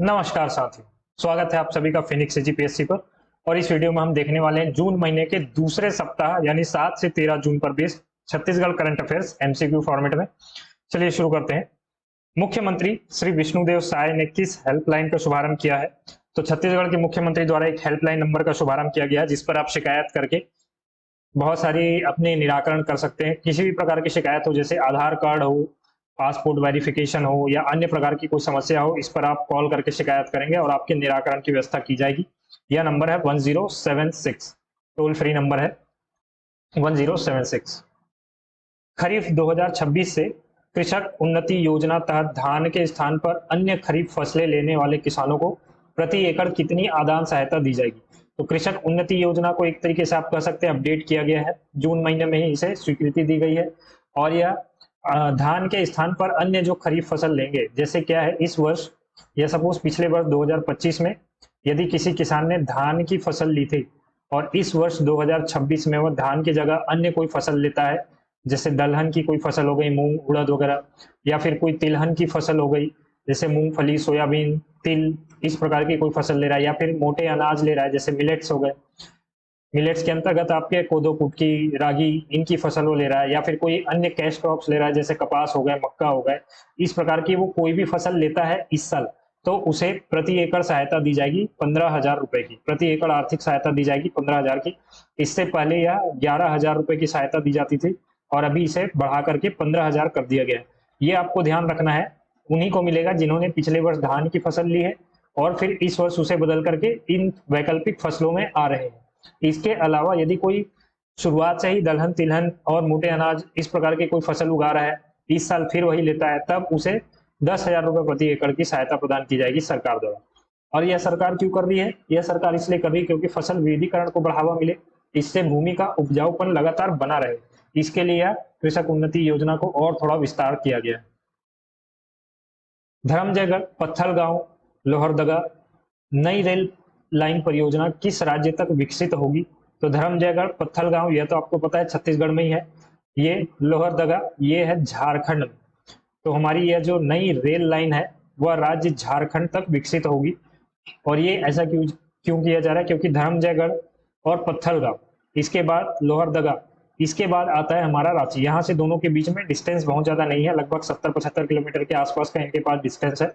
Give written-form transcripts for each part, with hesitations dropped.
नमस्कार साथियों, स्वागत है आप सभी का फिनिक्स जीपीएससी पर। और इस वीडियो में हम देखने वाले हैं जून महीने के दूसरे सप्ताह यानी 7 से 13 जून पर based Chhattisgarh current affairs MCQ format में। चलिए शुरू करते हैं। मुख्यमंत्री श्री विष्णुदेव साय ने किस हेल्पलाइन का शुभारंभ किया है? तो छत्तीसगढ़ के मुख्यमंत्री द्वारा एक हेल्पलाइन नंबर का शुभारंभ किया गया है जिस पर आप शिकायत करके बहुत सारी अपने निराकरण कर सकते हैं। किसी भी प्रकार की शिकायत हो, जैसे आधार कार्ड हो, पासपोर्ट वेरिफिकेशन हो या अन्य प्रकार की कोई समस्या हो, इस पर आप कॉल करके शिकायत करेंगे और आपके निराकरण की व्यवस्था की जाएगी। यह नंबर है 1076, टोल फ्री नंबर है 1076। खरीफ 2026 से कृषक उन्नति योजना तहत धान के स्थान पर अन्य खरीफ फसलें लेने वाले किसानों को प्रति एकड़ कितनी आदान सहायता दी जाएगी? तो कृषक उन्नति योजना को एक तरीके से आप कह सकते हैं अपडेट किया गया है, जून महीने में ही इसे स्वीकृति दी गई है। और यह धान के स्थान पर अन्य जो खरीफ फसल लेंगे, जैसे क्या है इस वर्ष या सपोज पिछले वर्ष 2025 में यदि किसी किसान ने धान की फसल ली थी और इस वर्ष 2026 में वह धान की जगह अन्य कोई फसल लेता है, जैसे दलहन की कोई फसल हो गई, मूंग उड़द वगैरह, या फिर कोई तिलहन की फसल हो गई जैसे मूंगफली सोयाबीन तिल, इस प्रकार की कोई फसल ले रहा है, या फिर मोटे अनाज ले रहा है जैसे मिलेट्स हो गए, मिलेट्स के अंतर्गत आपके कोदो कुटकी रागी इनकी फसलों ले रहा है, या फिर कोई अन्य कैश क्रॉप्स ले रहा है जैसे कपास हो गए मक्का हो गए, इस प्रकार की वो कोई भी फसल लेता है इस साल, तो उसे प्रति एकड़ सहायता दी जाएगी 15,000 रुपए की। प्रति एकड़ आर्थिक सहायता दी जाएगी 15,000 की। इससे पहले यह 11,000 रुपए की सहायता दी जाती थी और अभी इसे बढ़ा करके 15,000 कर दिया गया है। ये आपको ध्यान रखना है, उन्हीं को मिलेगा जिन्होंने पिछले वर्ष धान की फसल ली है और फिर इस वर्ष उसे बदल करके इन वैकल्पिक फसलों में आ रहे हैं। इसके अलावा यदि कोई शुरुआत से ही दलहन तिलहन और मोटे अनाज इस प्रकार की कोई फसल उगा रहा है, इस साल फिर वही लेता है, तब उसे 10,000 रुपए प्रति एकड़ की सहायता प्रदान की जाएगी सरकार द्वारा। और यह सरकार क्यों कर रही है? यह सरकार इसलिए कर रही है क्योंकि फसल विविधीकरण को बढ़ावा मिले, इससे भूमि का उपजाऊपन लगातार बना रहे। इसके लिए यह कृषक उन्नति योजना को और थोड़ा विस्तार किया गया है। धर्मजयगढ़ पत्थलगांव लोहरदगा नई रेल लाइन परियोजना किस राज्य तक विकसित होगी? तो धर्मजयगढ़ पत्थलगांव यह तो आपको पता है छत्तीसगढ़ में ही है, ये लोहरदगा ये है झारखंड में। तो हमारी यह जो नई रेल लाइन है वह राज्य झारखंड तक विकसित होगी। और ये ऐसा क्यों किया जा रहा है? क्योंकि धर्मजयगढ़ और पत्थलगांव, इसके बाद लोहरदगा, इसके बाद आता है हमारा रांची। यहाँ से दोनों के बीच में डिस्टेंस बहुत ज्यादा नहीं है, लगभग 70-75 किलोमीटर के आसपास का इनके पास डिस्टेंस है।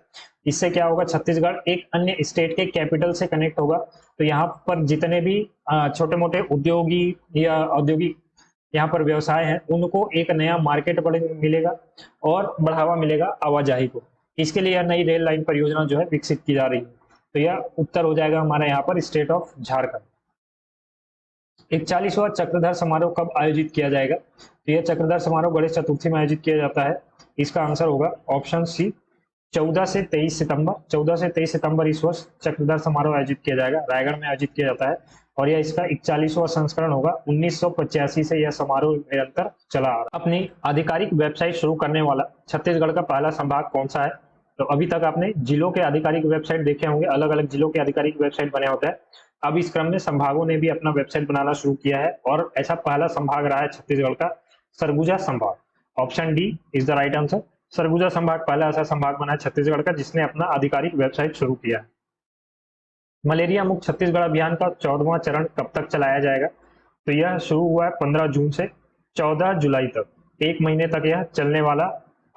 इससे क्या होगा, छत्तीसगढ़ एक अन्य स्टेट के कैपिटल से कनेक्ट होगा। तो यहाँ पर जितने भी छोटे मोटे उद्योगी या औद्योगिक यहाँ पर व्यवसाय है उनको एक नया मार्केट मिलेगा और बढ़ावा मिलेगा आवाजाही को। इसके लिए यह नई रेल लाइन परियोजना जो है विकसित की जा रही है। तो यह उत्तर हो जाएगा हमारा यहाँ पर स्टेट ऑफ झारखंड। 41वां चक्रधर समारोह कब आयोजित किया जाएगा? तो यह चक्रधर समारोह गणेश चतुर्थी में आयोजित किया जाता है। इसका आंसर होगा ऑप्शन सी 14 से 23 सितंबर। 14 से 23 सितंबर इस वर्ष चक्रधर समारोह आयोजित किया जाएगा, रायगढ़ में आयोजित किया जाता है। और यह इसका 41वां संस्करण होगा। 1985 से यह समारोह निरंतर चला आ रहा। अपनी आधिकारिक वेबसाइट शुरू करने वाला छत्तीसगढ़ का पहला संभाग कौन सा है? तो अभी तक आपने जिलों के आधिकारिक वेबसाइट देखे होंगे, अलग अलग जिलों के आधिकारिक वेबसाइट बने होते हैं। अब इस क्रम में संभागों ने भी अपना वेबसाइट बनाना शुरू किया है और ऐसा पहला संभाग रहा है छत्तीसगढ़ का सरगुजा संभाग। Option D is the right answer. Surguja संभाग पहला ऐसा संभाग बना है छत्तीसगढ़ का जिसने अपना आधिकारिक वेबसाइट शुरू किया है। मलेरिया मुक्त छत्तीसगढ़ अभियान का 14वां चरण कब तक चलाया जाएगा? तो यह शुरू हुआ है 15 जून से 14 जुलाई तक, एक महीने तक यह चलने वाला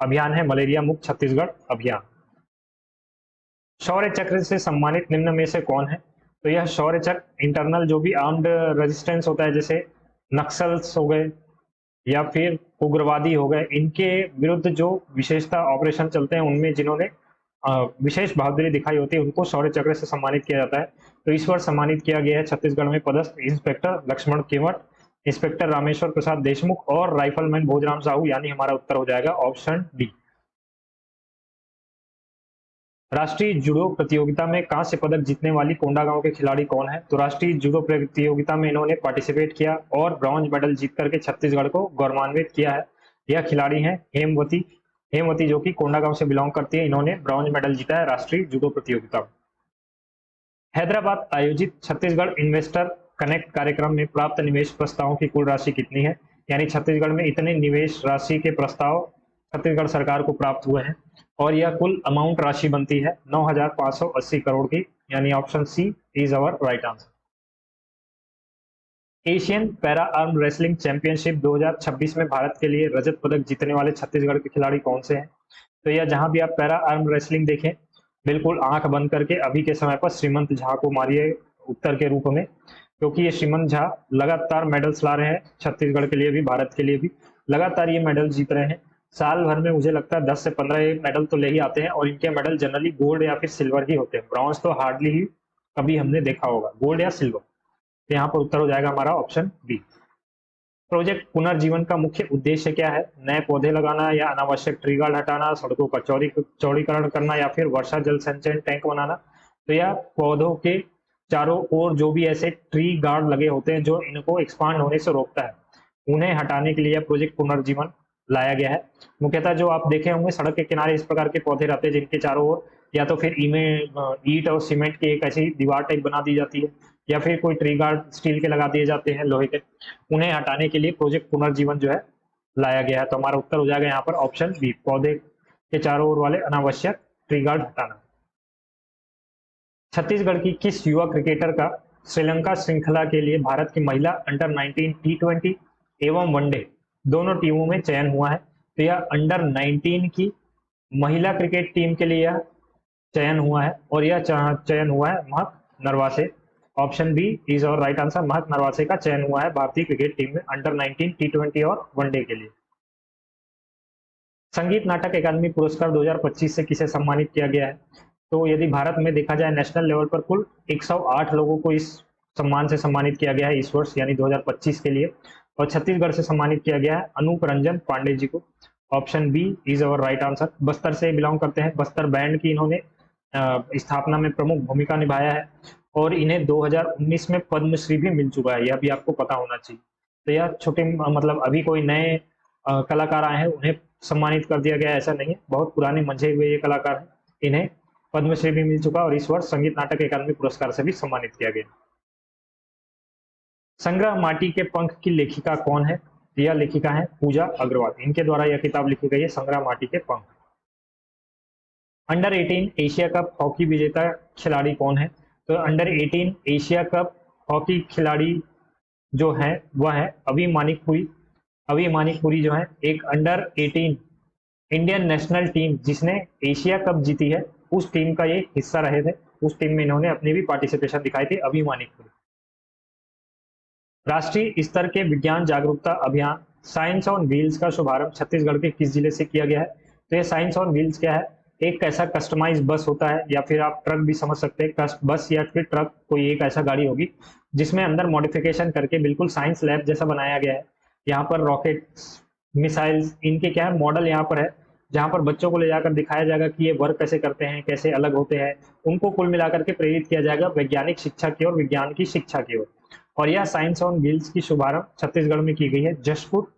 अभियान है मलेरिया मुक्त छत्तीसगढ़ अभियान। शौर्य चक्र से सम्मानित निम्न में से कौन है? तो यह शौर्य चक्र इंटरनल जो भी आर्म्ड रेजिस्टेंस होता है, जैसे नक्सल्स हो गए या फिर उग्रवादी हो गए, इनके विरुद्ध जो विशेषता ऑपरेशन चलते हैं उनमें जिन्होंने विशेष बहादुरी दिखाई होती है उनको शौर्य चक्र से सम्मानित किया जाता है। तो इस वर्ष सम्मानित किया गया है छत्तीसगढ़ में पदस्थ इंस्पेक्टर लक्ष्मण केवट, इंस्पेक्टर रामेश्वर प्रसाद देशमुख और राइफलमैन भोजराम साहू, यानी हमारा उत्तर हो जाएगा ऑप्शन डी। राष्ट्रीय जूडो प्रतियोगिता में कांस्य पदक जीतने वाली कोंडागांव के खिलाड़ी कौन है? तो राष्ट्रीय जूडो प्रतियोगिता में इन्होंने पार्टिसिपेट किया और ब्रॉन्ज मेडल जीत करके छत्तीसगढ़ को गौरवान्वित किया है। यह खिलाड़ी हैं हेमवती जो कि कोंडागांव से बिलोंग करती है। इन्होंने ब्रॉन्ज मेडल जीता है राष्ट्रीय जूडो प्रतियोगिता में। हैदराबाद आयोजित छत्तीसगढ़ इन्वेस्टर कनेक्ट कार्यक्रम में प्राप्त निवेश प्रस्तावों की कुल राशि कितनी है? यानी छत्तीसगढ़ में इतने निवेश राशि के प्रस्ताव छत्तीसगढ़ सरकार को प्राप्त हुए हैं और यह कुल अमाउंट राशि बनती है 9,580 करोड़ की, यानी option C is our right answer. Asian para arm wrestling championship 2026 में भारत के लिए रजत पदक जीतने वाले छत्तीसगढ़ के खिलाड़ी कौन से हैं? तो यह जहां भी आप पैरा आर्म रेसलिंग देखें, बिल्कुल आंख बंद करके अभी के समय पर श्रीमंत झा को मारिए उत्तर के रूप में, क्योंकि ये श्रीमंत झा लगातार मेडल्स ला रहे हैं छत्तीसगढ़ के लिए भी, भारत के लिए भी लगातार ये मेडल जीत रहे हैं। साल भर में मुझे लगता है 10 से 15 मेडल तो ले ही आते हैं, और इनके मेडल जनरली गोल्ड या फिर सिल्वर ही होते हैं, ब्रॉन्ज तो हार्डली ही कभी हमने देखा होगा, गोल्ड या सिल्वर। तो यहाँ पर उत्तर हो जाएगा हमारा ऑप्शन बी। प्रोजेक्ट पुनर्जीवन का मुख्य उद्देश्य क्या है? नए पौधे लगाना, या अनावश्यक ट्री गार्ड हटाना, सड़कों का चौड़ीकरण करना, या फिर वर्षा जल संचयन टैंक बनाना। तो यह पौधों के चारों ओर जो भी ऐसे ट्री गार्ड लगे होते हैं जो इनको एक्सपांड होने से रोकता है, उन्हें हटाने के लिए यह प्रोजेक्ट पुनर्जीवन लाया गया है। मुख्यतः जो आप देखे होंगे सड़क के किनारे इस प्रकार के पौधे रहते हैं जिनके चारों ओर या तो फिर ईंट और सीमेंट की एक ऐसी दीवार टाइप बना दी जाती है, या फिर कोई ट्री गार्ड स्टील के लगा दिए जाते हैं लोहे के, उन्हें हटाने के लिए प्रोजेक्ट पुनर्जीवन जो है लाया गया है। तो हमारा उत्तर हो जाएगा यहाँ पर ऑप्शन बी, पौधे के चारों ओर वाले अनावश्यक ट्री गार्ड हटाना। छत्तीसगढ़ की किस युवा क्रिकेटर का श्रीलंका श्रृंखला के लिए भारत की महिला अंडर 19 T20 एवं वनडे दोनों टीमों में चयन हुआ है? तो यह अंडर 19 की महिला क्रिकेट टीम के लिए यह चयन हुआ है, और यह चयन हुआ है महक नरवासे। ऑप्शन बी इज और राइट आंसर, महक नरवासे का चयन हुआ है भारतीय क्रिकेट टीम में अंडर 19 T20 और वनडे के लिए। संगीत नाटक अकादमी पुरस्कार 2025 से किसे सम्मानित किया गया है? तो यदि भारत में देखा जाए नेशनल लेवल पर कुल 108 लोगों को इस सम्मान से सम्मानित किया गया है इस वर्ष यानी 2025 के लिए, और छत्तीसगढ़ से सम्मानित किया गया है अनूप रंजन पांडे जी को। Option B is our right answer. Bastar से बिलोंग करते हैं, बस्तर बैंड की इन्होंने स्थापना में प्रमुख भूमिका निभाया है, और इन्हें 2019 में पद्मश्री भी मिल चुका है, यह भी आपको पता होना चाहिए। तो यह छोटे मतलब अभी कोई नए कलाकार आए हैं उन्हें सम्मानित कर दिया गया, ऐसा नहीं है, बहुत पुराने मंझे हुए ये कलाकार हैं, इन्हें पद्मश्री भी मिल चुका और इस वर्ष संगीत नाटक अकादमी पुरस्कार से भी सम्मानित किया गया। संग्रह माटी के पंख की लेखिका कौन है? यह लेखिका है पूजा अग्रवाल, इनके द्वारा यह किताब लिखी गई है संग्रह माटी के पंख। अंडर 18 एशिया कप हॉकी विजेता खिलाड़ी कौन है? तो अंडर 18 एशिया कप हॉकी खिलाड़ी जो है वह है अभी मानिकपुरी। अभी मानिकपुरी जो है एक अंडर 18 इंडियन नेशनल टीम जिसने एशिया कप जीती है उस टीम का ये हिस्सा रहे थे, उस टीम में इन्होंने अपनी भी पार्टिसिपेशन दिखाई थी, अभी मानिकपुरी। राष्ट्रीय स्तर के विज्ञान जागरूकता अभियान साइंस ऑन व्हील्स का शुभारंभ छत्तीसगढ़ के किस जिले से किया गया है? तो ये साइंस ऑन व्हील्स क्या है? एक ऐसा कस्टमाइज बस होता है, या फिर आप ट्रक भी समझ सकते हैं, बस या फिर ट्रक, कोई एक ऐसा गाड़ी होगी जिसमें अंदर मॉडिफिकेशन करके बिल्कुल साइंस लैब जैसा बनाया गया है। यहाँ पर रॉकेट्स, मिसाइल्स, इनके क्या है मॉडल यहाँ पर है, जहाँ पर बच्चों को ले जाकर दिखाया जाएगा कि ये वर्क कैसे करते हैं, कैसे अलग होते हैं, उनको कुल मिलाकर के प्रेरित किया जाएगा वैज्ञानिक शिक्षा की ओर, विज्ञान की शिक्षा की ओर। और यह साइंस ऑन व्हील्स की शुभारंभ छत्तीसगढ़ में की गई है, जशपुर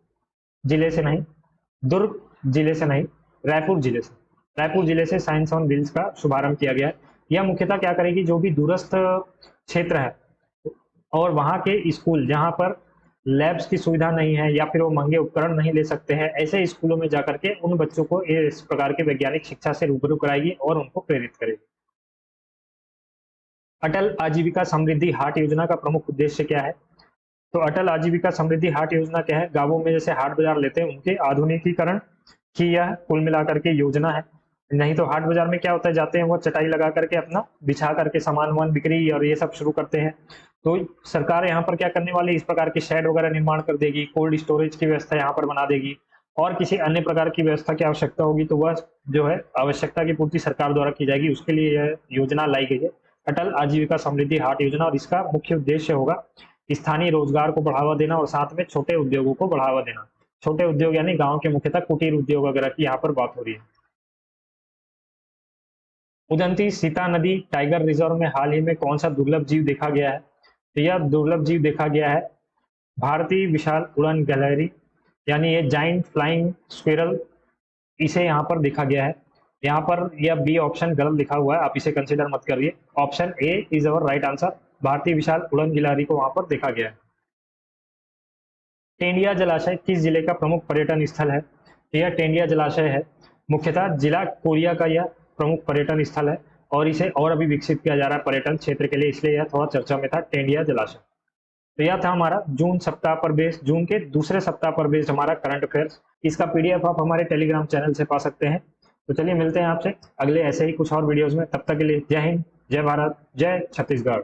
जिले से नहीं, दुर्ग जिले से नहीं, रायपुर जिले से। रायपुर जिले से साइंस ऑन व्हील्स का शुभारंभ किया गया है। यह मुख्यतः क्या करेगी, जो भी दूरस्थ क्षेत्र है और वहाँ के स्कूल जहाँ पर लैब्स की सुविधा नहीं है या फिर वो महंगे उपकरण नहीं ले सकते हैं, ऐसे स्कूलों में जाकर के उन बच्चों को इस प्रकार के वैज्ञानिक शिक्षा से रूबरू कराएगी और उनको प्रेरित करेगी। अटल आजीविका समृद्धि हाट योजना का प्रमुख उद्देश्य क्या है? तो अटल आजीविका समृद्धि हाट योजना क्या है? गांवों में जैसे हाट बाजार लेते हैं उनके आधुनिकीकरण की यह कुल मिलाकर के योजना है। नहीं तो हाट बाजार में क्या होता है, जाते हैं वो चटाई लगा करके अपना बिछा करके सामान वामान बिक्री और ये सब शुरू करते हैं। तो सरकार यहाँ पर क्या करने वाली, इस प्रकार के शेड वगैरह निर्माण कर देगी, कोल्ड स्टोरेज की व्यवस्था यहाँ पर बना देगी, और किसी अन्य प्रकार की व्यवस्था की आवश्यकता होगी तो वह जो है आवश्यकता की पूर्ति सरकार द्वारा की जाएगी, उसके लिए यह योजना लाई गई है अटल आजीविका समृद्धि हाट योजना। और इसका मुख्य उद्देश्य होगा स्थानीय रोजगार को बढ़ावा देना और साथ में छोटे उद्योगों को बढ़ावा देना। छोटे उद्योग यानी गांव के मुख्यतः कुटीर उद्योग वगैरह की यहाँ पर बात हो रही है। उदंती सीता नदी टाइगर रिजर्व में हाल ही में कौन सा दुर्लभ जीव देखा गया है? तो यह दुर्लभ जीव देखा गया है भारतीय विशाल उड़न गिलहरी, यानी ये जाइंट फ्लाइंग स्क्विरल, इसे यहाँ पर देखा गया है। यहाँ पर यह बी ऑप्शन गलत लिखा हुआ है, आप इसे कंसीडर मत करिए। Option A is our right answer, भारतीय विशाल उड़न गिलहरी को वहां पर देखा गया है। टेंडिया जलाशय किस जिले का प्रमुख पर्यटन स्थल है? यह टेंडिया जलाशय है मुख्यतः जिला कोरिया का यह प्रमुख पर्यटन स्थल है और इसे और अभी विकसित किया जा रहा है पर्यटन क्षेत्र के लिए, इसलिए यह थोड़ा चर्चा में था, टेंडिया जलाशय। तो यह था हमारा जून के दूसरे सप्ताह पर बेस्ड हमारा करंट अफेयर्स। इसका पीडीएफ आप हमारे टेलीग्राम चैनल से पा सकते हैं। तो चलिए मिलते हैं आपसे अगले ऐसे ही कुछ और वीडियोस में, तब तक के लिए जय हिंद, जय भारत, जय छत्तीसगढ़।